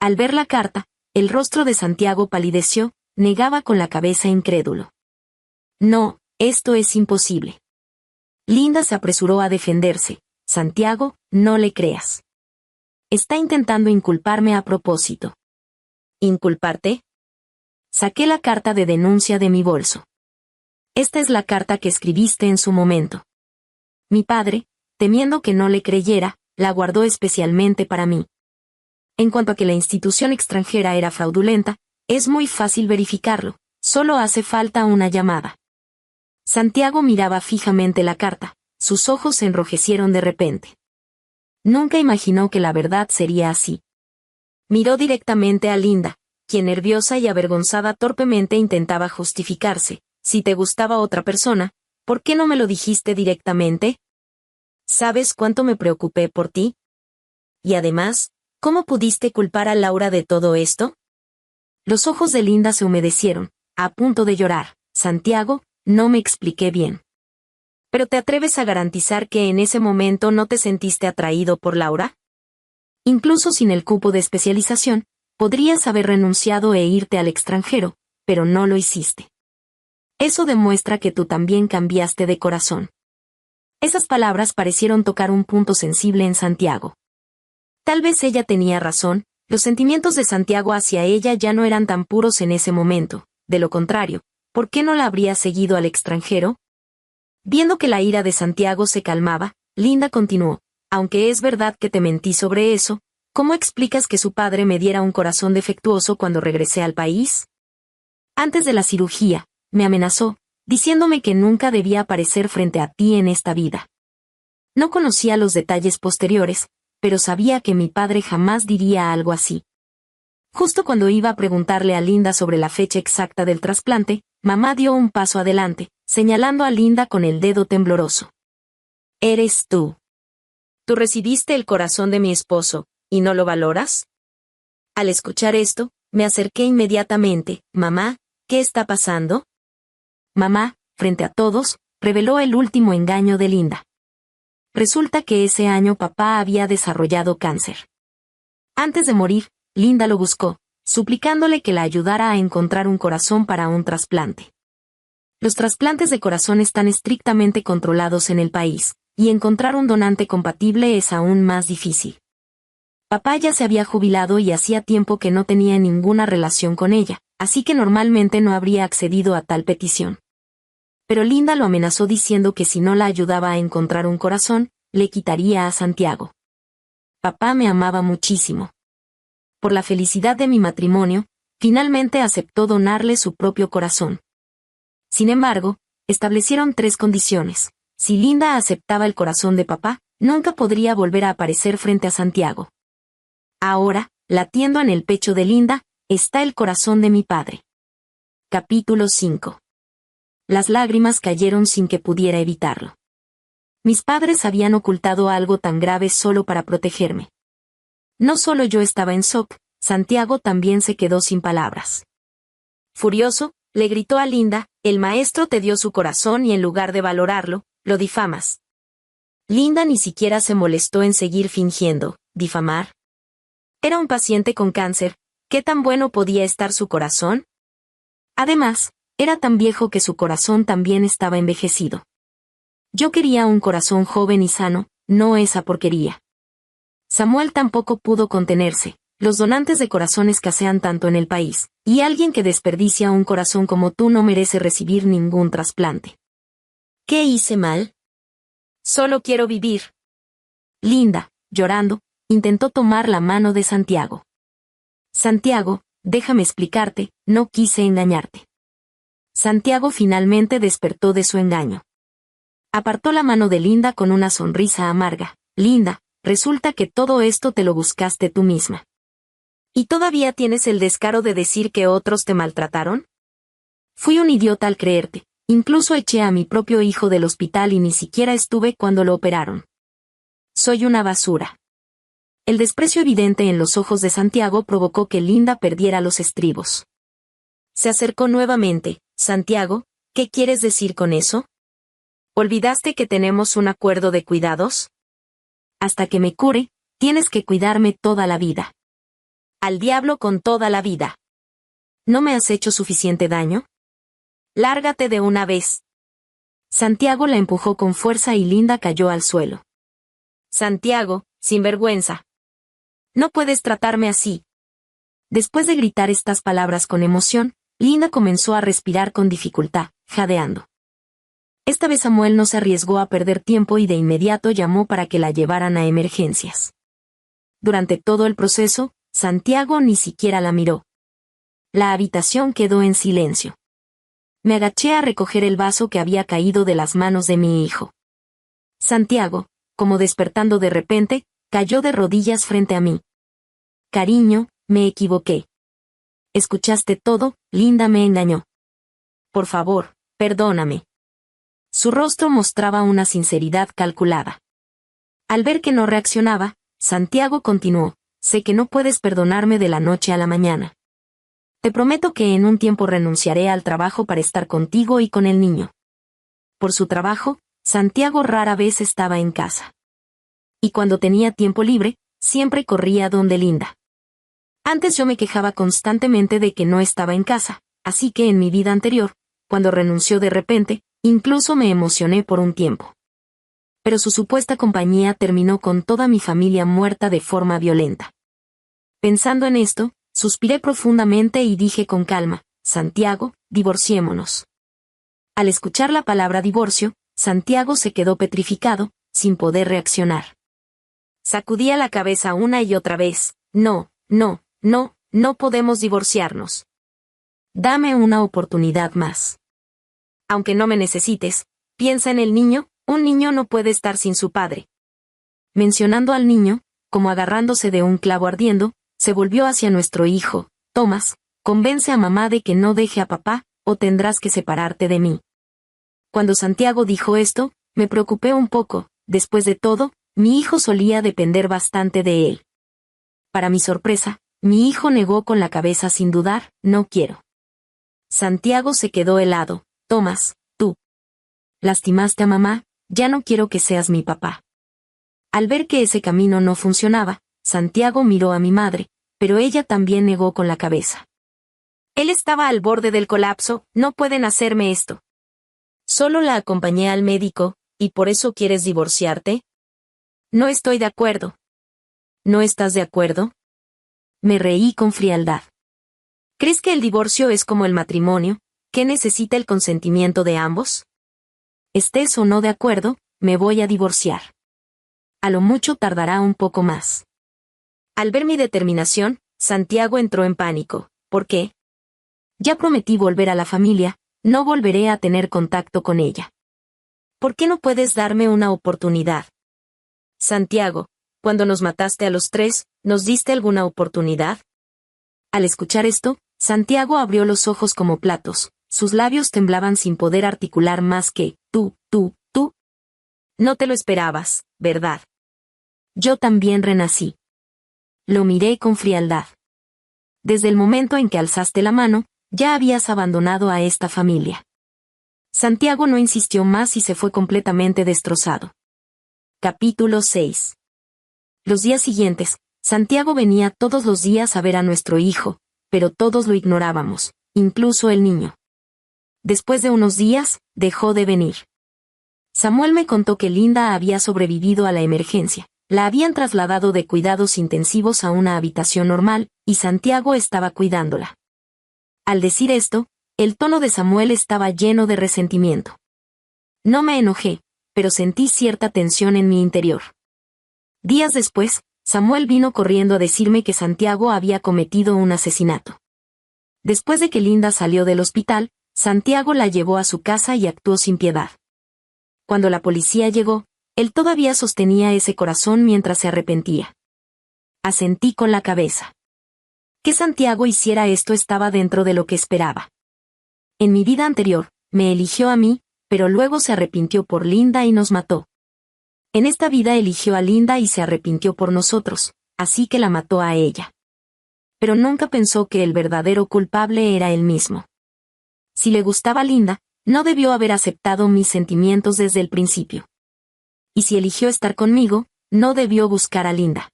Al ver la carta, el rostro de Santiago palideció, negaba con la cabeza incrédulo. No, esto es imposible. Linda se apresuró a defenderse. Santiago, no le creas. Está intentando inculparme a propósito. ¿Inculparte? Saqué la carta de denuncia de mi bolso. Esta es la carta que escribiste en su momento. Mi padre, temiendo que no le creyera, la guardó especialmente para mí. En cuanto a que la institución extranjera era fraudulenta, es muy fácil verificarlo, solo hace falta una llamada. Santiago miraba fijamente la carta, sus ojos se enrojecieron de repente. Nunca imaginó que la verdad sería así. Miró directamente a Linda, quien nerviosa y avergonzada torpemente intentaba justificarse. Si te gustaba otra persona, ¿por qué no me lo dijiste directamente? ¿Sabes cuánto me preocupé por ti? Y además, ¿cómo pudiste culpar a Laura de todo esto? Los ojos de Linda se humedecieron, a punto de llorar. Santiago, no me expliqué bien. ¿Pero te atreves a garantizar que en ese momento no te sentiste atraído por Laura? Incluso sin el cupo de especialización, podrías haber renunciado e irte al extranjero, pero no lo hiciste. Eso demuestra que tú también cambiaste de corazón. Esas palabras parecieron tocar un punto sensible en Santiago. Tal vez ella tenía razón, los sentimientos de Santiago hacia ella ya no eran tan puros en ese momento, de lo contrario, ¿por qué no la habría seguido al extranjero? Viendo que la ira de Santiago se calmaba, Linda continuó, aunque es verdad que te mentí sobre eso, ¿cómo explicas que su padre me diera un corazón defectuoso cuando regresé al país? Antes de la cirugía, me amenazó, diciéndome que nunca debía aparecer frente a ti en esta vida. No conocía los detalles posteriores, pero sabía que mi padre jamás diría algo así. Justo cuando iba a preguntarle a Linda sobre la fecha exacta del trasplante, mamá dio un paso adelante, señalando a Linda con el dedo tembloroso. Eres tú. Tú recibiste el corazón de mi esposo, ¿y no lo valoras? Al escuchar esto, me acerqué inmediatamente. Mamá, ¿qué está pasando? Mamá, frente a todos, reveló el último engaño de Linda. Resulta que ese año papá había desarrollado cáncer. Antes de morir, Linda lo buscó, suplicándole que la ayudara a encontrar un corazón para un trasplante. Los trasplantes de corazón están estrictamente controlados en el país, y encontrar un donante compatible es aún más difícil. Papá ya se había jubilado y hacía tiempo que no tenía ninguna relación con ella, así que normalmente no habría accedido a tal petición. Pero Linda lo amenazó diciendo que si no la ayudaba a encontrar un corazón, le quitaría a Santiago. Papá me amaba muchísimo. Por la felicidad de mi matrimonio, finalmente aceptó donarle su propio corazón. Sin embargo, establecieron 3 condiciones. Si Linda aceptaba el corazón de papá, nunca podría volver a aparecer frente a Santiago. Ahora, latiendo en el pecho de Linda, está el corazón de mi padre. Capítulo 5. Las lágrimas cayeron sin que pudiera evitarlo. Mis padres habían ocultado algo tan grave solo para protegerme. No solo yo estaba en shock, Santiago también se quedó sin palabras. Furioso, le gritó a Linda, el maestro te dio su corazón y en lugar de valorarlo, lo difamas. Linda ni siquiera se molestó en seguir fingiendo, ¿difamar? Era un paciente con cáncer, ¿qué tan bueno podía estar su corazón? Además, era tan viejo que su corazón también estaba envejecido. Yo quería un corazón joven y sano, no esa porquería. Samuel tampoco pudo contenerse. Los donantes de corazón escasean tanto en el país, y alguien que desperdicia un corazón como tú no merece recibir ningún trasplante. ¿Qué hice mal? Solo quiero vivir. Linda, llorando, intentó tomar la mano de Santiago. Santiago, déjame explicarte, no quise engañarte. Santiago finalmente despertó de su engaño. Apartó la mano de Linda con una sonrisa amarga. Linda, resulta que todo esto te lo buscaste tú misma. ¿Y todavía tienes el descaro de decir que otros te maltrataron? Fui un idiota al creerte, incluso eché a mi propio hijo del hospital y ni siquiera estuve cuando lo operaron. Soy una basura. El desprecio evidente en los ojos de Santiago provocó que Linda perdiera los estribos. Se acercó nuevamente. Santiago, ¿qué quieres decir con eso? ¿Olvidaste que tenemos un acuerdo de cuidados? Hasta que me cure, tienes que cuidarme toda la vida. Al diablo con toda la vida. ¿No me has hecho suficiente daño? Lárgate de una vez. Santiago la empujó con fuerza y Linda cayó al suelo. Santiago, sinvergüenza. No puedes tratarme así. Después de gritar estas palabras con emoción, Linda comenzó a respirar con dificultad, jadeando. Esta vez Samuel no se arriesgó a perder tiempo y de inmediato llamó para que la llevaran a emergencias. Durante todo el proceso, Santiago ni siquiera la miró. La habitación quedó en silencio. Me agaché a recoger el vaso que había caído de las manos de mi hijo. Santiago, como despertando de repente, cayó de rodillas frente a mí. Cariño, me equivoqué. Escuchaste todo, Linda me engañó. Por favor, perdóname. Su rostro mostraba una sinceridad calculada. Al ver que no reaccionaba, Santiago continuó, sé que no puedes perdonarme de la noche a la mañana. Te prometo que en un tiempo renunciaré al trabajo para estar contigo y con el niño. Por su trabajo, Santiago rara vez estaba en casa. Y cuando tenía tiempo libre, siempre corría donde Linda. Antes yo me quejaba constantemente de que no estaba en casa, así que en mi vida anterior, cuando renunció de repente, incluso me emocioné por un tiempo. Pero su supuesta compañía terminó con toda mi familia muerta de forma violenta. Pensando en esto, suspiré profundamente y dije con calma, Santiago, divorciémonos. Al escuchar la palabra divorcio, Santiago se quedó petrificado, sin poder reaccionar. Sacudía la cabeza una y otra vez, no podemos divorciarnos. Dame una oportunidad más. Aunque no me necesites, piensa en el niño, un niño no puede estar sin su padre. Mencionando al niño, como agarrándose de un clavo ardiendo, se volvió hacia nuestro hijo, Tomás, convence a mamá de que no deje a papá, o tendrás que separarte de mí. Cuando Santiago dijo esto, me preocupé un poco, después de todo, mi hijo solía depender bastante de él. Para mi sorpresa, mi hijo negó con la cabeza sin dudar, no quiero. Santiago se quedó helado, Tomás, tú lastimaste a mamá, ya no quiero que seas mi papá. Al ver que ese camino no funcionaba, Santiago miró a mi madre, pero ella también negó con la cabeza. Él estaba al borde del colapso, no pueden hacerme esto. Solo la acompañé al médico, ¿y por eso quieres divorciarte? No estoy de acuerdo. ¿No estás de acuerdo? Me reí con frialdad. ¿Crees que el divorcio es como el matrimonio, que necesita el consentimiento de ambos? Estés o no de acuerdo, me voy a divorciar. A lo mucho tardará un poco más. Al ver mi determinación, Santiago entró en pánico. ¿Por qué? Ya prometí volver a la familia, no volveré a tener contacto con ella. ¿Por qué no puedes darme una oportunidad? Santiago, cuando nos mataste a los tres, ¿nos diste alguna oportunidad? Al escuchar esto, Santiago abrió los ojos como platos, sus labios temblaban sin poder articular más que, tú. No te lo esperabas, ¿verdad? Yo también renací. Lo miré con frialdad. Desde el momento en que alzaste la mano, ya habías abandonado a esta familia. Santiago no insistió más y se fue completamente destrozado. Capítulo 6. Los días siguientes, Santiago venía todos los días a ver a nuestro hijo, pero todos lo ignorábamos, incluso el niño. Después de unos días, dejó de venir. Samuel me contó que Linda había sobrevivido a la emergencia. La habían trasladado de cuidados intensivos a una habitación normal, y Santiago estaba cuidándola. Al decir esto, el tono de Samuel estaba lleno de resentimiento. No me enojé, pero sentí cierta tensión en mi interior. Días después, Samuel vino corriendo a decirme que Santiago había cometido un asesinato. Después de que Linda salió del hospital, Santiago la llevó a su casa y actuó sin piedad. Cuando la policía llegó, él todavía sostenía ese corazón mientras se arrepentía. Asentí con la cabeza. Que Santiago hiciera esto estaba dentro de lo que esperaba. En mi vida anterior, me eligió a mí, pero luego se arrepintió por Linda y nos mató. En esta vida eligió a Linda y se arrepintió por nosotros, así que la mató a ella. Pero nunca pensó que el verdadero culpable era él mismo. Si le gustaba Linda, no debió haber aceptado mis sentimientos desde el principio. Y si eligió estar conmigo, no debió buscar a Linda.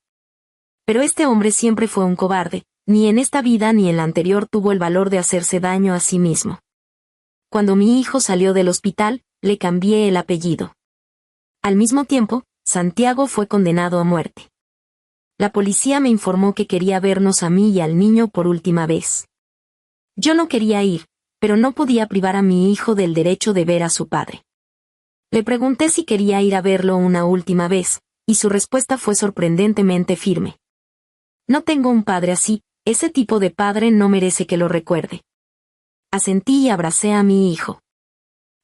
Pero este hombre siempre fue un cobarde, ni en esta vida ni en la anterior tuvo el valor de hacerse daño a sí mismo. Cuando mi hijo salió del hospital, le cambié el apellido. Al mismo tiempo, Santiago fue condenado a muerte. La policía me informó que quería vernos a mí y al niño por última vez. Yo no quería ir, pero no podía privar a mi hijo del derecho de ver a su padre. Le pregunté si quería ir a verlo una última vez, y su respuesta fue sorprendentemente firme. No tengo un padre así, ese tipo de padre no merece que lo recuerde. Asentí y abracé a mi hijo.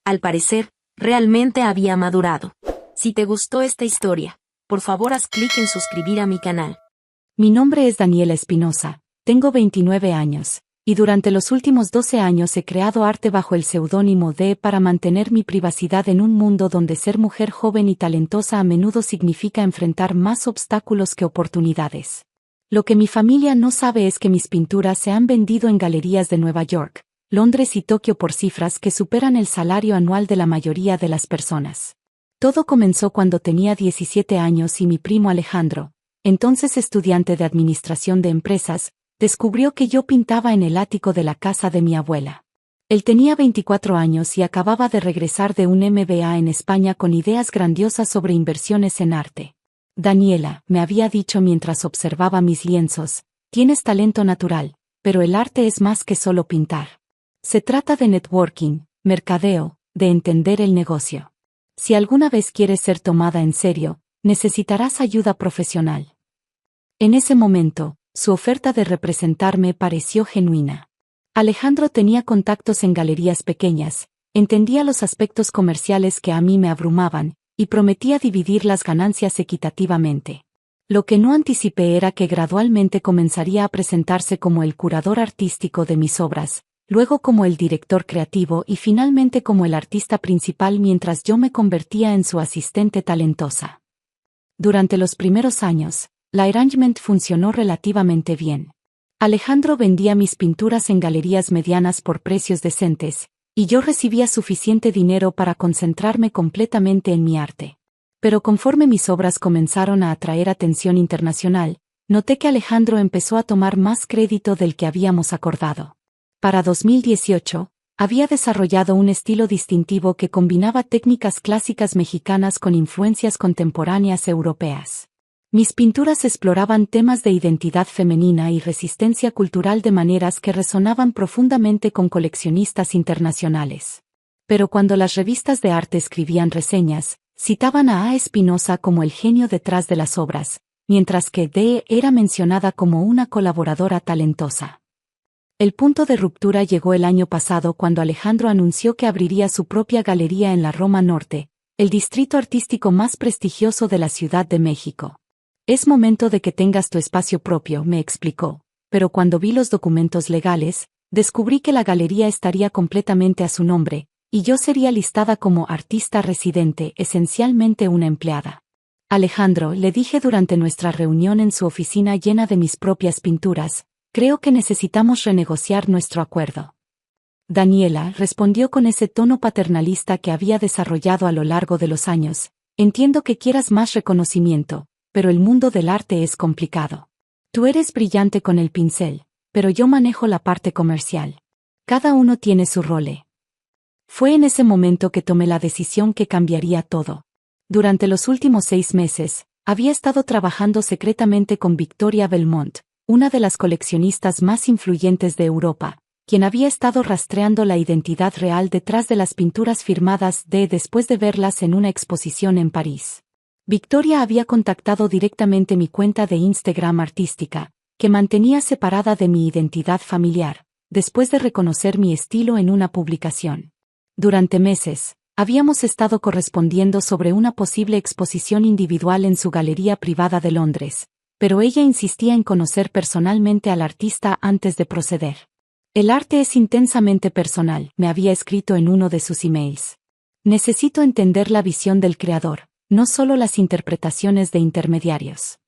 Al parecer, realmente había madurado. Si te gustó esta historia, por favor haz clic en suscribir a mi canal. Mi nombre es Daniela Espinosa, tengo 29 años, y durante los últimos 12 años he creado arte bajo el seudónimo de para mantener mi privacidad en un mundo donde ser mujer joven y talentosa a menudo significa enfrentar más obstáculos que oportunidades. Lo que mi familia no sabe es que mis pinturas se han vendido en galerías de Nueva York, Londres y Tokio por cifras que superan el salario anual de la mayoría de las personas. Todo comenzó cuando tenía 17 años y mi primo Alejandro, entonces estudiante de administración de empresas, descubrió que yo pintaba en el ático de la casa de mi abuela. Él tenía 24 años y acababa de regresar de un MBA en España con ideas grandiosas sobre inversiones en arte. Daniela, me había dicho mientras observaba mis lienzos, tienes talento natural, pero el arte es más que solo pintar. Se trata de networking, mercadeo, de entender el negocio. Si alguna vez quieres ser tomada en serio, necesitarás ayuda profesional. En ese momento, su oferta de representarme pareció genuina. Alejandro tenía contactos en galerías pequeñas, entendía los aspectos comerciales que a mí me abrumaban, y prometía dividir las ganancias equitativamente. Lo que no anticipé era que gradualmente comenzaría a presentarse como el curador artístico de mis obras, luego como el director creativo y finalmente como el artista principal mientras yo me convertía en su asistente talentosa. Durante los primeros años, la arrangement funcionó relativamente bien. Alejandro vendía mis pinturas en galerías medianas por precios decentes, y yo recibía suficiente dinero para concentrarme completamente en mi arte. Pero conforme mis obras comenzaron a atraer atención internacional, noté que Alejandro empezó a tomar más crédito del que habíamos acordado. Para 2018, había desarrollado un estilo distintivo que combinaba técnicas clásicas mexicanas con influencias contemporáneas europeas. Mis pinturas exploraban temas de identidad femenina y resistencia cultural de maneras que resonaban profundamente con coleccionistas internacionales. Pero cuando las revistas de arte escribían reseñas, citaban a Espinosa como el genio detrás de las obras, mientras que D. era mencionada como una colaboradora talentosa. El punto de ruptura llegó el año pasado cuando Alejandro anunció que abriría su propia galería en la Roma Norte, el distrito artístico más prestigioso de la Ciudad de México. Es momento de que tengas tu espacio propio, me explicó, pero cuando vi los documentos legales, descubrí que la galería estaría completamente a su nombre, y yo sería listada como artista residente, esencialmente una empleada. Alejandro, le dije durante nuestra reunión en su oficina llena de mis propias pinturas, creo que necesitamos renegociar nuestro acuerdo. Daniela respondió con ese tono paternalista que había desarrollado a lo largo de los años, entiendo que quieras más reconocimiento, pero el mundo del arte es complicado. Tú eres brillante con el pincel, pero yo manejo la parte comercial. Cada uno tiene su rol. Fue en ese momento que tomé la decisión que cambiaría todo. Durante los últimos 6 meses, había estado trabajando secretamente con Victoria Belmont, una de las coleccionistas más influyentes de Europa, quien había estado rastreando la identidad real detrás de las pinturas firmadas después de verlas en una exposición en París. Victoria había contactado directamente mi cuenta de Instagram artística, que mantenía separada de mi identidad familiar, después de reconocer mi estilo en una publicación. Durante meses, habíamos estado correspondiendo sobre una posible exposición individual en su galería privada de Londres, pero ella insistía en conocer personalmente al artista antes de proceder. El arte es intensamente personal, me había escrito en uno de sus emails. Necesito entender la visión del creador, no solo las interpretaciones de intermediarios.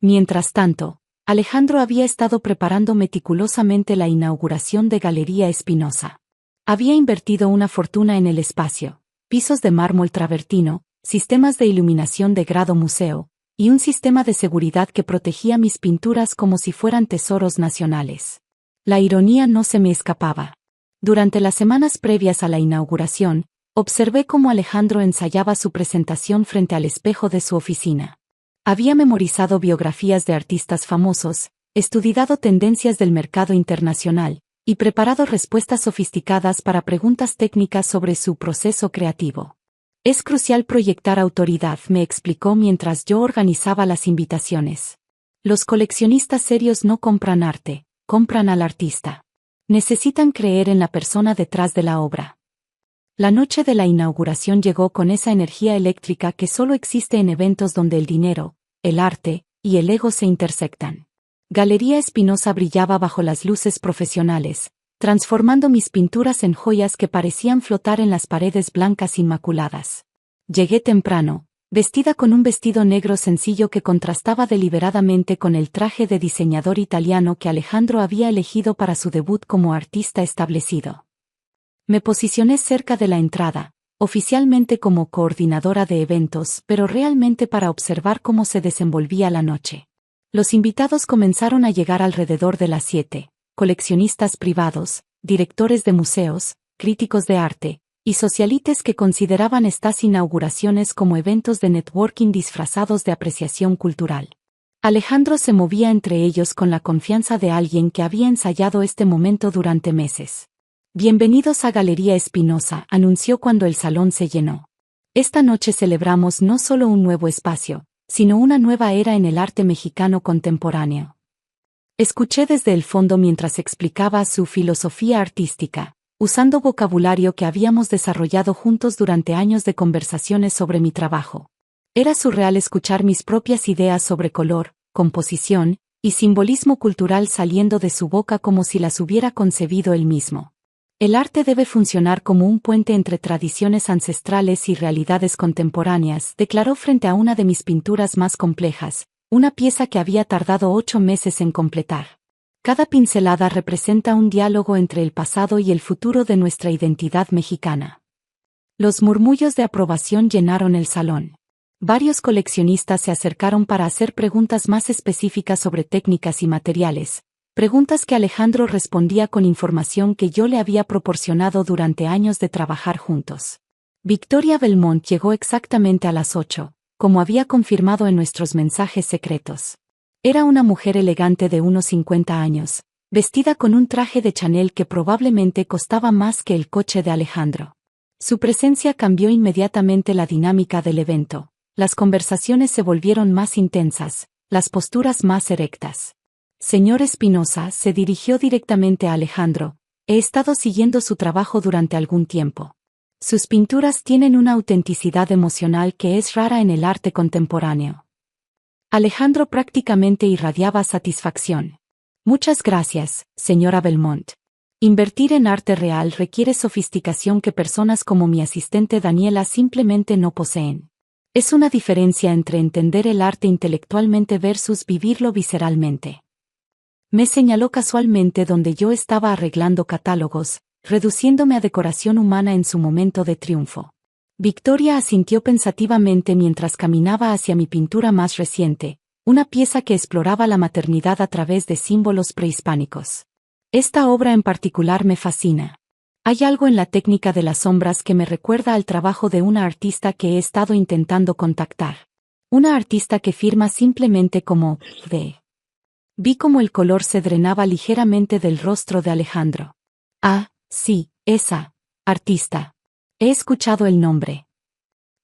Mientras tanto, Alejandro había estado preparando meticulosamente la inauguración de Galería Espinosa. Había invertido una fortuna en el espacio, pisos de mármol travertino, sistemas de iluminación de grado museo, y un sistema de seguridad que protegía mis pinturas como si fueran tesoros nacionales. La ironía no se me escapaba. Durante las semanas previas a la inauguración, observé cómo Alejandro ensayaba su presentación frente al espejo de su oficina. Había memorizado biografías de artistas famosos, estudiado tendencias del mercado internacional, y preparado respuestas sofisticadas para preguntas técnicas sobre su proceso creativo. Es crucial proyectar autoridad, me explicó mientras yo organizaba las invitaciones. Los coleccionistas serios no compran arte, compran al artista. Necesitan creer en la persona detrás de la obra. La noche de la inauguración llegó con esa energía eléctrica que solo existe en eventos donde el dinero, el arte y el ego se intersectan. Galería Espinosa brillaba bajo las luces profesionales, transformando mis pinturas en joyas que parecían flotar en las paredes blancas inmaculadas. Llegué temprano, vestida con un vestido negro sencillo que contrastaba deliberadamente con el traje de diseñador italiano que Alejandro había elegido para su debut como artista establecido. Me posicioné cerca de la entrada, oficialmente como coordinadora de eventos, pero realmente para observar cómo se desenvolvía la noche. Los invitados comenzaron a llegar alrededor de las 7, coleccionistas privados, directores de museos, críticos de arte, y socialites que consideraban estas inauguraciones como eventos de networking disfrazados de apreciación cultural. Alejandro se movía entre ellos con la confianza de alguien que había ensayado este momento durante meses. Bienvenidos a Galería Espinosa, anunció cuando el salón se llenó. Esta noche celebramos no solo un nuevo espacio, sino una nueva era en el arte mexicano contemporáneo. Escuché desde el fondo mientras explicaba su filosofía artística, usando vocabulario que habíamos desarrollado juntos durante años de conversaciones sobre mi trabajo. Era surreal escuchar mis propias ideas sobre color, composición y simbolismo cultural saliendo de su boca como si las hubiera concebido él mismo. El arte debe funcionar como un puente entre tradiciones ancestrales y realidades contemporáneas, declaró frente a una de mis pinturas más complejas, una pieza que había tardado 8 meses en completar. Cada pincelada representa un diálogo entre el pasado y el futuro de nuestra identidad mexicana. Los murmullos de aprobación llenaron el salón. Varios coleccionistas se acercaron para hacer preguntas más específicas sobre técnicas y materiales. Preguntas que Alejandro respondía con información que yo le había proporcionado durante años de trabajar juntos. Victoria Belmont llegó exactamente a las 8, como había confirmado en nuestros mensajes secretos. Era una mujer elegante de unos 50 años, vestida con un traje de Chanel que probablemente costaba más que el coche de Alejandro. Su presencia cambió inmediatamente la dinámica del evento. Las conversaciones se volvieron más intensas, las posturas más erectas. Señor Espinosa, se dirigió directamente a Alejandro, he estado siguiendo su trabajo durante algún tiempo. Sus pinturas tienen una autenticidad emocional que es rara en el arte contemporáneo. Alejandro prácticamente irradiaba satisfacción. Muchas gracias, señora Belmont. Invertir en arte real requiere sofisticación que personas como mi asistente Daniela simplemente no poseen. Es una diferencia entre entender el arte intelectualmente versus vivirlo visceralmente. Me señaló casualmente donde yo estaba arreglando catálogos, reduciéndome a decoración humana en su momento de triunfo. Victoria asintió pensativamente mientras caminaba hacia mi pintura más reciente, una pieza que exploraba la maternidad a través de símbolos prehispánicos. Esta obra en particular me fascina. Hay algo en la técnica de las sombras que me recuerda al trabajo de una artista que he estado intentando contactar. Una artista que firma simplemente como V. Vi cómo el color se drenaba ligeramente del rostro de Alejandro. Ah, sí, esa artista. He escuchado el nombre.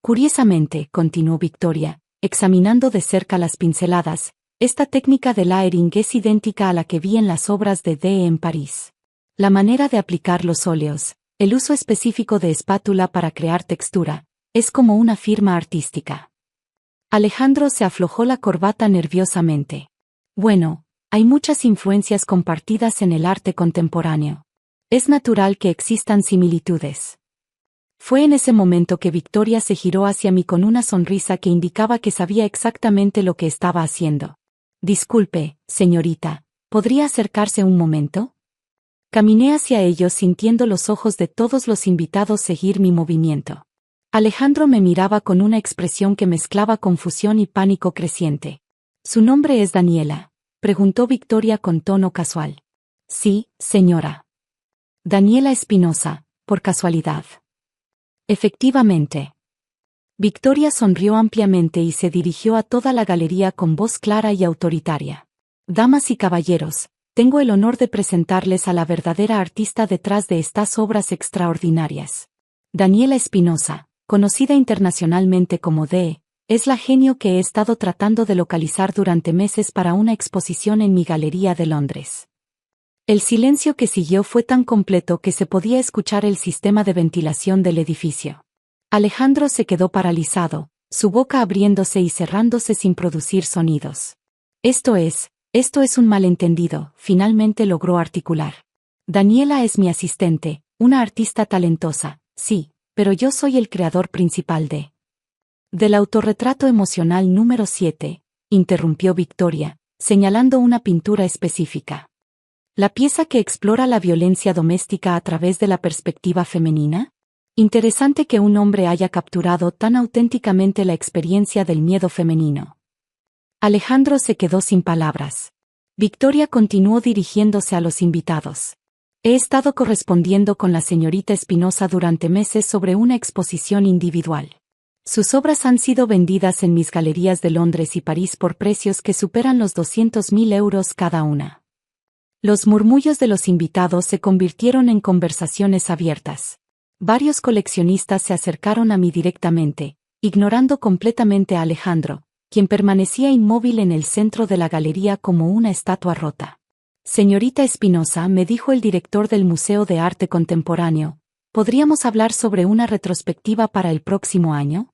Curiosamente, continuó Victoria, examinando de cerca las pinceladas, esta técnica de layering es idéntica a la que vi en las obras de Dee en París. La manera de aplicar los óleos, el uso específico de espátula para crear textura, es como una firma artística. Alejandro se aflojó la corbata nerviosamente. Bueno, hay muchas influencias compartidas en el arte contemporáneo. Es natural que existan similitudes. Fue en ese momento que Victoria se giró hacia mí con una sonrisa que indicaba que sabía exactamente lo que estaba haciendo. Disculpe, señorita, ¿podría acercarse un momento? Caminé hacia ellos sintiendo los ojos de todos los invitados seguir mi movimiento. Alejandro me miraba con una expresión que mezclaba confusión y pánico creciente. ¿Su nombre es Daniela?, preguntó Victoria con tono casual. Sí, señora. Daniela Espinosa, por casualidad. Efectivamente. Victoria sonrió ampliamente y se dirigió a toda la galería con voz clara y autoritaria. Damas y caballeros, tengo el honor de presentarles a la verdadera artista detrás de estas obras extraordinarias. Daniela Espinosa, conocida internacionalmente como D., es la genio que he estado tratando de localizar durante meses para una exposición en mi galería de Londres. El silencio que siguió fue tan completo que se podía escuchar el sistema de ventilación del edificio. Alejandro se quedó paralizado, su boca abriéndose y cerrándose sin producir sonidos. Esto es un malentendido, finalmente logró articular. Daniela es mi asistente, una artista talentosa, sí, pero yo soy el creador principal del autorretrato emocional número 7, interrumpió Victoria, señalando una pintura específica. ¿La pieza que explora la violencia doméstica a través de la perspectiva femenina? Interesante que un hombre haya capturado tan auténticamente la experiencia del miedo femenino. Alejandro se quedó sin palabras. Victoria continuó dirigiéndose a los invitados. He estado correspondiendo con la señorita Espinosa durante meses sobre una exposición individual. Sus obras han sido vendidas en mis galerías de Londres y París por precios que superan los 200.000 euros cada una. Los murmullos de los invitados se convirtieron en conversaciones abiertas. Varios coleccionistas se acercaron a mí directamente, ignorando completamente a Alejandro, quien permanecía inmóvil en el centro de la galería como una estatua rota. Señorita Espinosa, me dijo el director del Museo de Arte Contemporáneo, ¿podríamos hablar sobre una retrospectiva para el próximo año?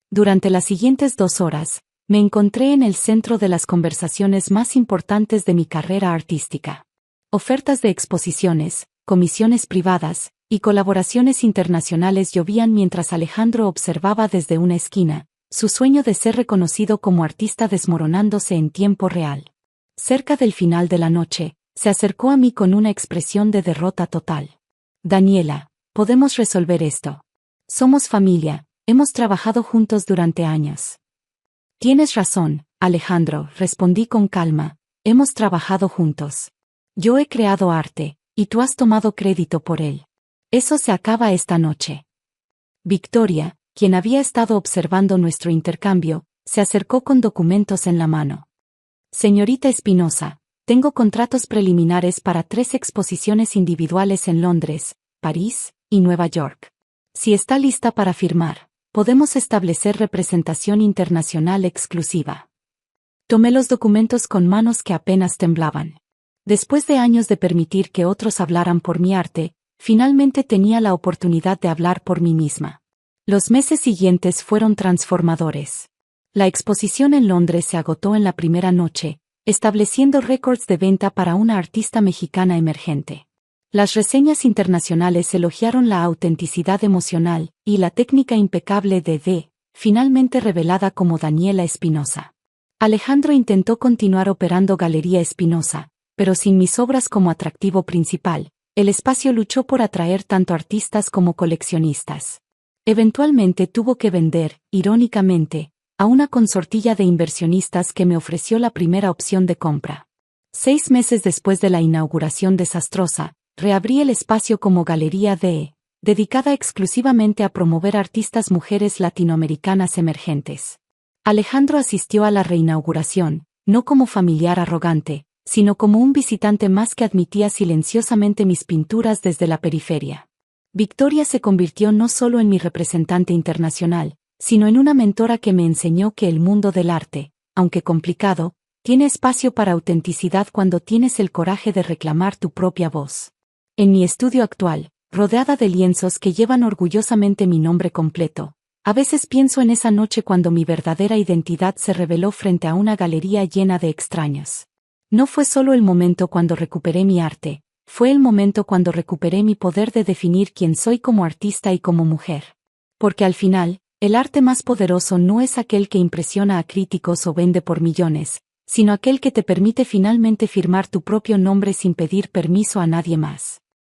Durante las siguientes 2 horas, me encontré en el centro de las conversaciones más importantes de mi carrera artística. Ofertas de exposiciones, comisiones privadas y colaboraciones internacionales llovían mientras Alejandro observaba desde una esquina, su sueño de ser reconocido como artista desmoronándose en tiempo real. Cerca del final de la noche, se acercó a mí con una expresión de derrota total. Daniela, podemos resolver esto. Somos familia, hemos trabajado juntos durante años. Tienes razón, Alejandro, respondí con calma, hemos trabajado juntos. Yo he creado arte, y tú has tomado crédito por él. Eso se acaba esta noche. Victoria, quien había estado observando nuestro intercambio, se acercó con documentos en la mano. Señorita Espinosa, tengo contratos preliminares para 3 exposiciones individuales en Londres, París y Nueva York. Si está lista para firmar, podemos establecer representación internacional exclusiva. Tomé los documentos con manos que apenas temblaban. Después de años de permitir que otros hablaran por mi arte, finalmente tenía la oportunidad de hablar por mí misma. Los meses siguientes fueron transformadores. La exposición en Londres se agotó en la primera noche, estableciendo récords de venta para una artista mexicana emergente. Las reseñas internacionales elogiaron la autenticidad emocional y la técnica impecable de D., finalmente revelada como Daniela Espinosa. Alejandro intentó continuar operando Galería Espinosa, pero sin mis obras como atractivo principal, el espacio luchó por atraer tanto artistas como coleccionistas. Eventualmente tuvo que vender, irónicamente, a una consortilla de inversionistas que me ofreció la primera opción de compra. 6 meses después de la inauguración desastrosa, reabrí el espacio como Galería D., dedicada exclusivamente a promover artistas mujeres latinoamericanas emergentes. Alejandro asistió a la reinauguración, no como familiar arrogante, sino como un visitante más que admitía silenciosamente mis pinturas desde la periferia. Victoria se convirtió no solo en mi representante internacional, sino en una mentora que me enseñó que el mundo del arte, aunque complicado, tiene espacio para autenticidad cuando tienes el coraje de reclamar tu propia voz. En mi estudio actual, rodeada de lienzos que llevan orgullosamente mi nombre completo, a veces pienso en esa noche cuando mi verdadera identidad se reveló frente a una galería llena de extraños. No fue solo el momento cuando recuperé mi arte, fue el momento cuando recuperé mi poder de definir quién soy como artista y como mujer. Porque al final, el arte más poderoso no es aquel que impresiona a críticos o vende por millones, sino aquel que te permite finalmente firmar tu propio nombre sin pedir permiso a nadie más.